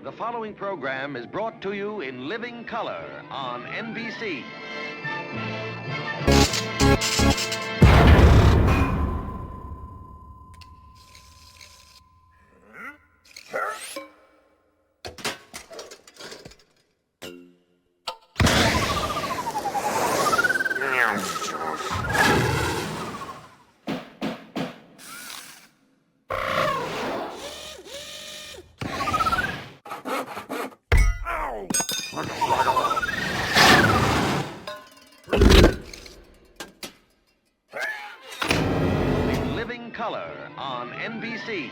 The following program is brought to you in living color on NBC. In living color on NBC.